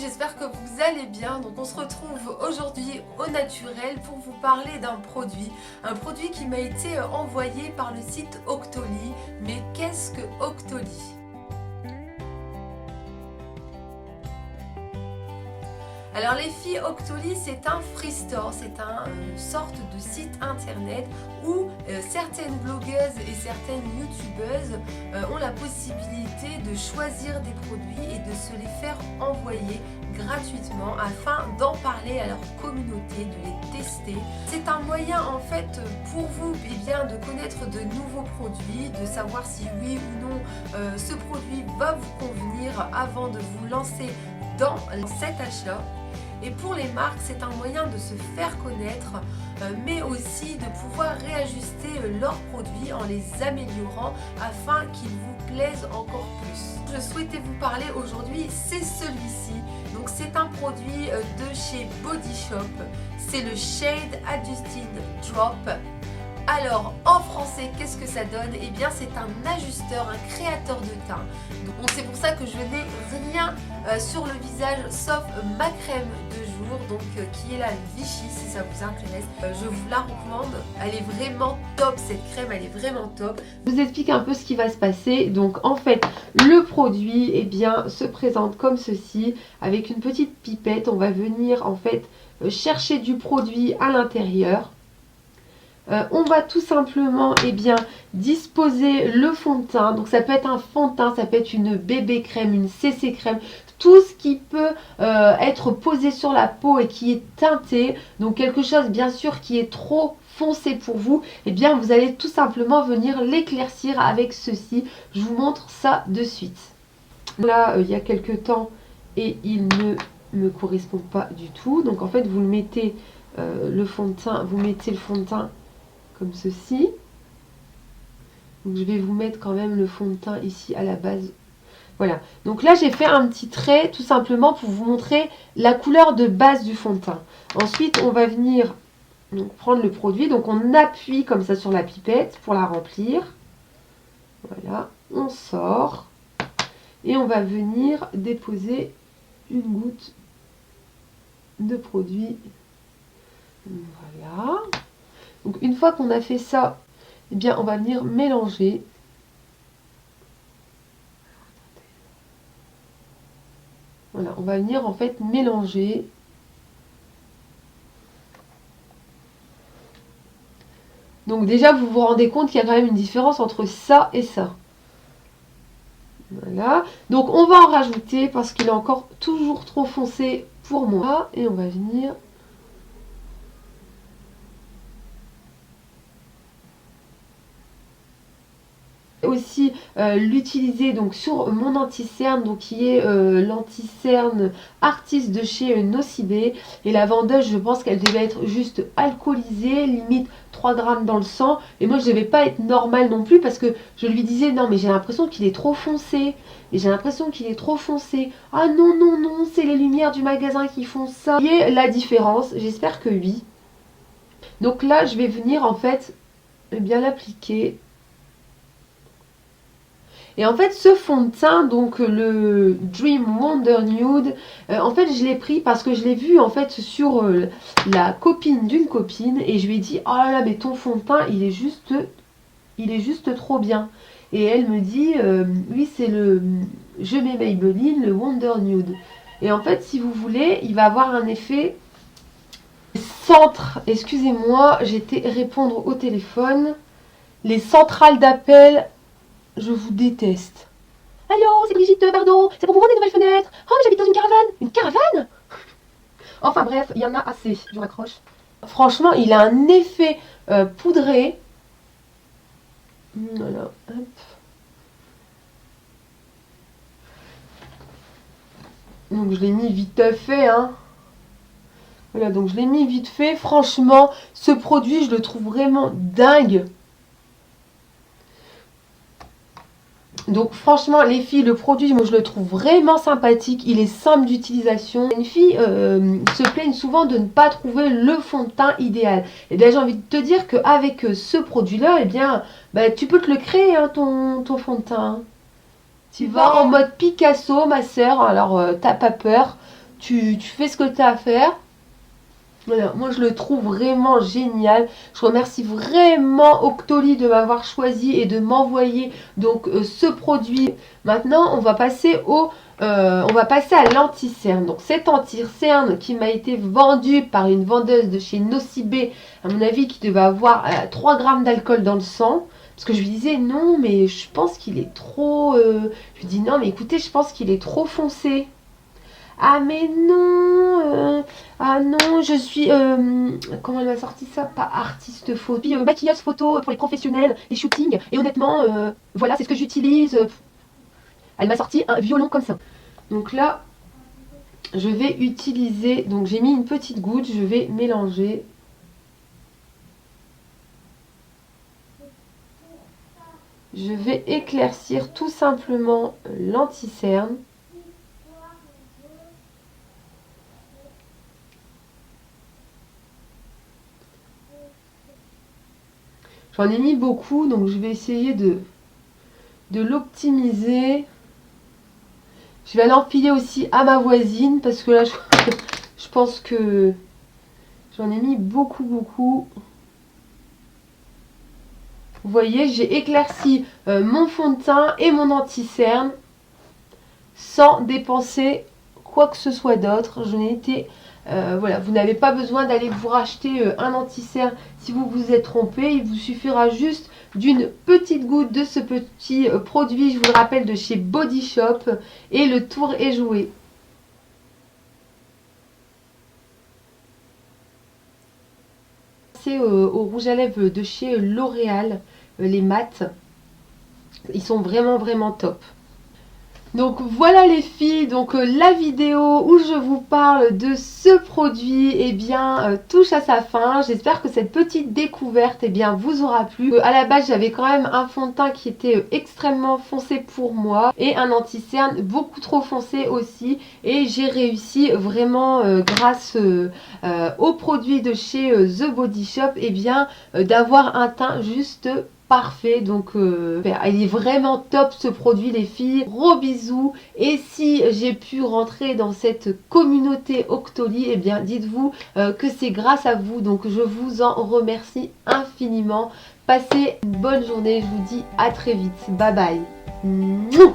j'espère que vous allez bien. Donc on se retrouve aujourd'hui au naturel pour vous parler d'un produit. Un produit qui m'a été envoyé par le site Octoly. Mais qu'est-ce que Octoly ? Alors les filles, Octoly c'est un free store, c'est une sorte de site internet où certaines blogueuses et certaines youtubeuses ont la possibilité de choisir des produits et de se les faire envoyer gratuitement afin d'en parler à leur communauté, de les tester. C'est un moyen en fait pour vous de connaître de nouveaux produits, de savoir si oui ou non ce produit va vous convenir avant de vous lancer dans cet achat. Et pour les marques, c'est un moyen de se faire connaître, mais aussi de pouvoir réajuster leurs produits en les améliorant afin qu'ils vous plaisent encore plus. Je souhaitais vous parler aujourd'hui, c'est celui-ci. Donc c'est un produit de chez Body Shop. C'est le Shade Adjusted Drop. Alors en français, qu'est-ce que ça donne? Eh bien c'est un ajusteur, un créateur de teint. Donc c'est pour ça que je n'ai rien sur le visage sauf ma crème de jour, donc qui est la Vichy si ça vous intéresse. Je vous la recommande, elle est vraiment top, cette crème elle est vraiment top. Je vous explique un peu ce qui va se passer. Donc en fait le produit se présente comme ceci, avec une petite pipette. On va venir en fait chercher du produit à l'intérieur. On va tout simplement disposer le fond de teint. Donc ça peut être un fond de teint, ça peut être une bébé crème, une CC crème, tout ce qui peut être posé sur la peau et qui est teinté. Donc quelque chose bien sûr qui est trop foncé pour vous, vous allez tout simplement venir l'éclaircir avec ceci. Je vous montre ça de suite. Là il y a quelques temps et il ne me correspond pas du tout. Donc en fait vous le mettez le fond de teint, vous mettez le fond de teint comme ceci. Donc je vais vous mettre quand même le fond de teint ici à la base. Voilà, donc là j'ai fait un petit trait tout simplement pour vous montrer la couleur de base du fond de teint. Ensuite on va venir prendre le produit, donc on appuie comme ça sur la pipette pour la remplir. Voilà, on sort et on va venir déposer une goutte de produit. Voilà. Donc une fois qu'on a fait ça, on va venir mélanger. Voilà, on va venir en fait mélanger. Donc déjà vous vous rendez compte qu'il y a quand même une différence entre ça et ça. Voilà, donc on va en rajouter parce qu'il est encore toujours trop foncé pour moi. Et on va venir aussi l'utiliser donc sur mon anti-cerne, donc qui est l'anti-cerne Artist de chez Nocibé. Et la vendeuse, je pense qu'elle devait être juste alcoolisée, limite 3 grammes dans le sang. Et moi je devais pas être normale non plus, parce que je lui disais non mais j'ai l'impression qu'il est trop foncé. Et j'ai l'impression qu'il est trop foncé. Ah non non non, c'est les lumières du magasin qui font ça. Vous voyez la différence? J'espère que oui. Donc là je vais venir en fait l'appliquer. Et en fait ce fond de teint, donc le Dream Wonder Nude, en fait je l'ai pris parce que je l'ai vu en fait sur la copine d'une copine. Et je lui ai dit oh là là mais ton fond de teint il est juste trop bien. Et elle me dit oui c'est le Je mets Maybelline, le Wonder Nude. Et en fait si vous voulez il va avoir un effet centre. Excusez-moi, j'étais répondre au téléphone. Les centrales d'appel, je vous déteste. Allô, c'est Brigitte, pardon, c'est pour vous vendre des nouvelles fenêtres. Oh, mais j'habite dans une caravane. Une caravane? Enfin bref, il y en a assez, je raccroche. Franchement, il a un effet poudré. Voilà, hop. Donc je l'ai mis vite fait, hein. Voilà, donc je l'ai mis vite fait. Franchement, ce produit, je le trouve vraiment dingue. Donc franchement les filles, le produit moi je le trouve vraiment sympathique, il est simple d'utilisation. Les filles se plaignent souvent de ne pas trouver le fond de teint idéal. Et bien j'ai envie de te dire qu'avec ce produit là, tu peux te le créer hein, ton fond de teint. Tu vas en mode Picasso ma soeur, alors t'as pas peur. tu fais ce que tu as à faire. Voilà, moi je le trouve vraiment génial. Je remercie vraiment Octoly de m'avoir choisi et de m'envoyer donc ce produit. Maintenant, on va passer à l'anti-cerne. Donc cet anti-cerne qui m'a été vendu par une vendeuse de chez Nocibé, à mon avis qui devait avoir 3 grammes d'alcool dans le sang. Parce que je lui disais non mais je pense qu'il est trop... Je lui dis non mais écoutez je pense qu'il est trop foncé. Ah mais non, ah non, je suis, comment elle m'a sorti ça? Pas artiste photo, puis maquilleuse photo pour les professionnels, les shootings, et honnêtement, voilà, c'est ce que j'utilise. Elle m'a sorti un violon comme ça. Donc là, je vais utiliser, donc j'ai mis une petite goutte, je vais mélanger. Je vais éclaircir tout simplement l'anti-cerne. J'en ai mis beaucoup, donc je vais essayer de l'optimiser. Je vais l'empiler aussi à ma voisine parce que là, je pense que j'en ai mis beaucoup. Vous voyez, j'ai éclairci mon fond de teint et mon anti-cerne sans dépenser quoi que ce soit d'autre. Je n'ai été... voilà, vous n'avez pas besoin d'aller vous racheter un anti-cerne si vous vous êtes trompé. Il vous suffira juste d'une petite goutte de ce petit produit, je vous le rappelle, de chez Body Shop, et le tour est joué. C'est au rouge à lèvres de chez L'Oréal, les mat. Ils sont vraiment top. Donc voilà les filles, donc la vidéo où je vous parle de ce produit touche à sa fin. J'espère que cette petite découverte vous aura plu. À la base j'avais quand même un fond de teint qui était extrêmement foncé pour moi et un anti-cerne beaucoup trop foncé aussi, et j'ai réussi vraiment grâce aux produits de chez The Body Shop d'avoir un teint juste parfait. Donc il est vraiment top ce produit les filles. Gros bisous, et si j'ai pu rentrer dans cette communauté Octoly, dites-vous que c'est grâce à vous, donc je vous en remercie infiniment. Passez une bonne journée, je vous dis à très vite, bye bye. Mouah.